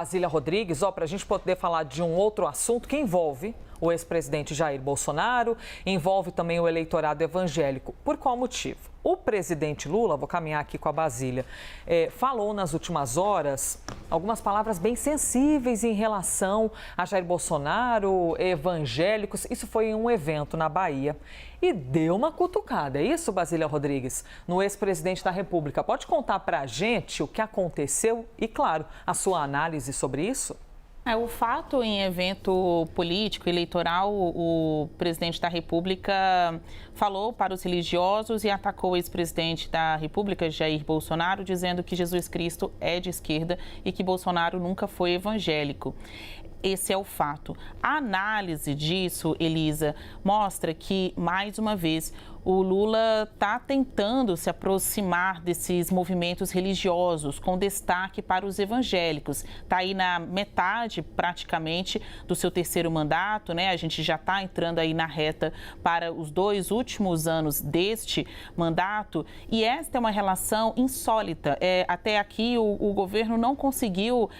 Brasília Rodrigues, para a gente poder falar de um outro assunto que envolve o ex-presidente Jair Bolsonaro, envolve também o eleitorado evangélico. Por qual motivo? O presidente Lula, vou caminhar aqui com a Basília, falou nas últimas horas algumas palavras bem sensíveis em relação a Jair Bolsonaro, evangélicos. Isso foi em um evento na Bahia e deu uma cutucada. É isso, Basília Rodrigues, no ex-presidente da República. Pode contar para a gente o que aconteceu e, claro, a sua análise sobre isso? O fato em evento político, eleitoral, o presidente da República falou para os religiosos e atacou o ex-presidente da República, Jair Bolsonaro, dizendo que Jesus Cristo é de esquerda e que Bolsonaro nunca foi evangélico. Esse é o fato. A análise disso, Elisa, mostra que, mais uma vez, o Lula está tentando se aproximar desses movimentos religiosos, com destaque para os evangélicos. Está aí na metade, praticamente, do seu terceiro mandato, né? A gente já está entrando aí na reta para os 2 últimos anos deste mandato. E esta é uma relação insólita. Até aqui, o governo não conseguiu,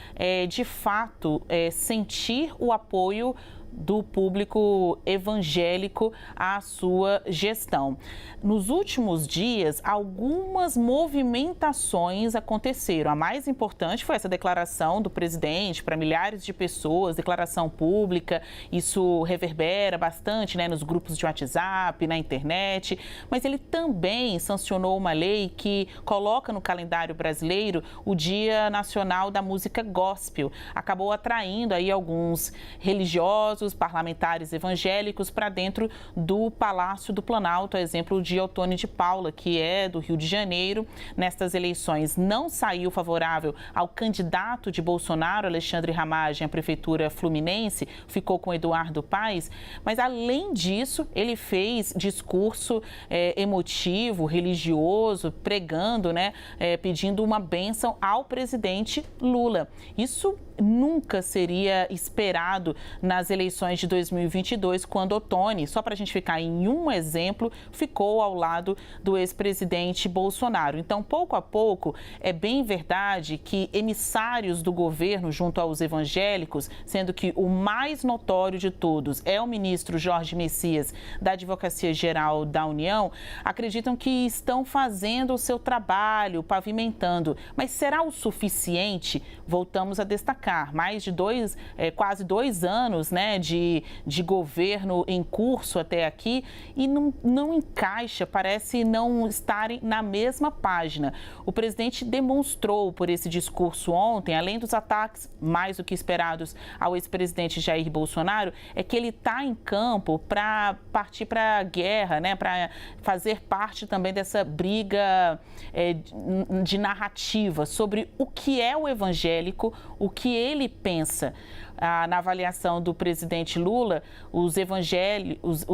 de fato, sentir o apoio do público evangélico à sua gestão. Nos últimos dias, algumas movimentações aconteceram. A mais importante foi essa declaração do presidente para milhares de pessoas, declaração pública. Isso reverbera bastante, né, nos grupos de WhatsApp, na internet. Mas ele também sancionou uma lei que coloca no calendário brasileiro o Dia Nacional da Música Gospel. Acabou atraindo aí alguns religiosos, parlamentares evangélicos para dentro do Palácio do Planalto, a exemplo de Ottoni de Paula, que é do Rio de Janeiro. Nestas eleições não saiu favorável ao candidato de Bolsonaro, Alexandre Ramagem, à Prefeitura Fluminense, ficou com Eduardo Paes, mas além disso, ele fez discurso emotivo, religioso, pregando, né, pedindo uma bênção ao presidente Lula. Isso nunca seria esperado nas eleições de 2022, quando Ottoni, só para a gente ficar em um exemplo, ficou ao lado do ex-presidente Bolsonaro. Então, pouco a pouco, é bem verdade que emissários do governo junto aos evangélicos, sendo que o mais notório de todos é o ministro Jorge Messias, da Advocacia Geral da União, acreditam que estão fazendo o seu trabalho, pavimentando. Mas será o suficiente? Voltamos a destacar. Mais de quase 2 anos, né, de governo em curso até aqui e não encaixa, parece não estarem na mesma página. O presidente demonstrou por esse discurso ontem, além dos ataques mais do que esperados ao ex-presidente Jair Bolsonaro, é que ele está em campo para partir para a guerra, né, para fazer parte também dessa briga de narrativa sobre o que é o evangélico, o que ele pensa. Na avaliação do presidente Lula, os evangélicos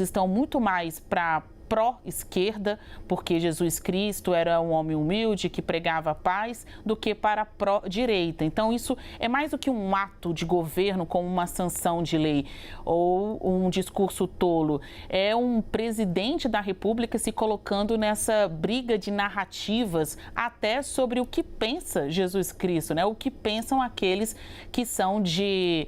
estão muito mais para pró-esquerda, porque Jesus Cristo era um homem humilde que pregava a paz, do que para pró-direita. Então, isso é mais do que um ato de governo com uma sanção de lei ou um discurso tolo. É um presidente da República se colocando nessa briga de narrativas até sobre o que pensa Jesus Cristo, né? O que pensam aqueles que são de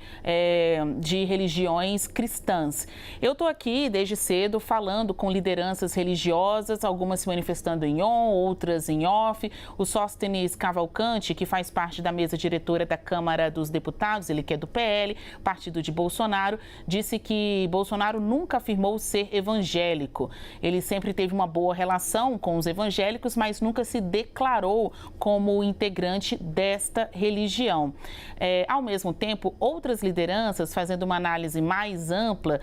religiões cristãs. Eu estou aqui desde cedo falando com lideranças religiosas, algumas se manifestando em on, outras em off. O Sóstenes Cavalcante, que faz parte da mesa diretora da Câmara dos Deputados, ele que é do PL, partido de Bolsonaro, disse que Bolsonaro nunca afirmou ser evangélico. Ele sempre teve uma boa relação com os evangélicos, mas nunca se declarou como integrante desta religião. Ao mesmo tempo, outras lideranças, fazendo uma análise mais ampla,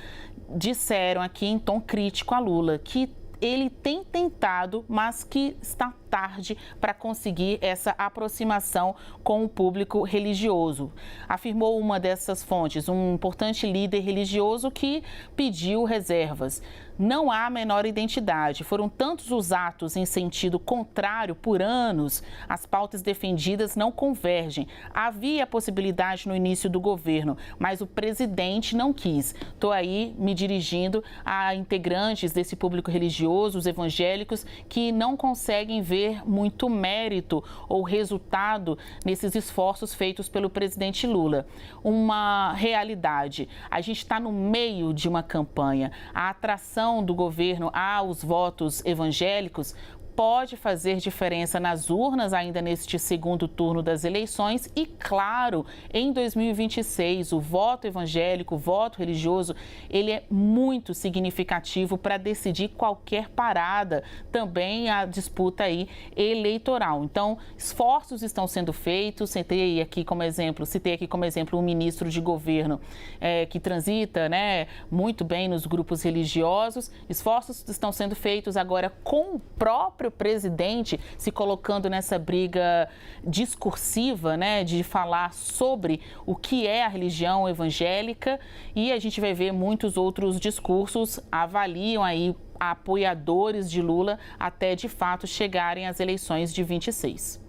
disseram aqui em tom crítico a Lula que ele tem tentado, mas que está tarde para conseguir essa aproximação com o público religioso. Afirmou uma dessas fontes, um importante líder religioso que pediu reservas. Não há a menor identidade. Foram tantos os atos em sentido contrário por anos, as pautas defendidas não convergem. Havia a possibilidade no início do governo, mas o presidente não quis. Estou aí me dirigindo a integrantes desse público religioso, os evangélicos, que não conseguem ver ver muito mérito ou resultado nesses esforços feitos pelo presidente Lula. Uma realidade, a gente está no meio de uma campanha. A atração do governo aos votos evangélicos pode fazer diferença nas urnas ainda neste segundo turno das eleições e, claro, em 2026, o voto evangélico, o voto religioso, ele é muito significativo para decidir qualquer parada, também a disputa aí eleitoral. Então, esforços estão sendo feitos, citei aqui como exemplo o ministro de governo que transita, né, muito bem nos grupos religiosos. Esforços estão sendo feitos agora com o próprio presidente se colocando nessa briga discursiva, né, de falar sobre o que é a religião evangélica, e a gente vai ver muitos outros discursos avaliam aí apoiadores de Lula até de fato chegarem às eleições de 26.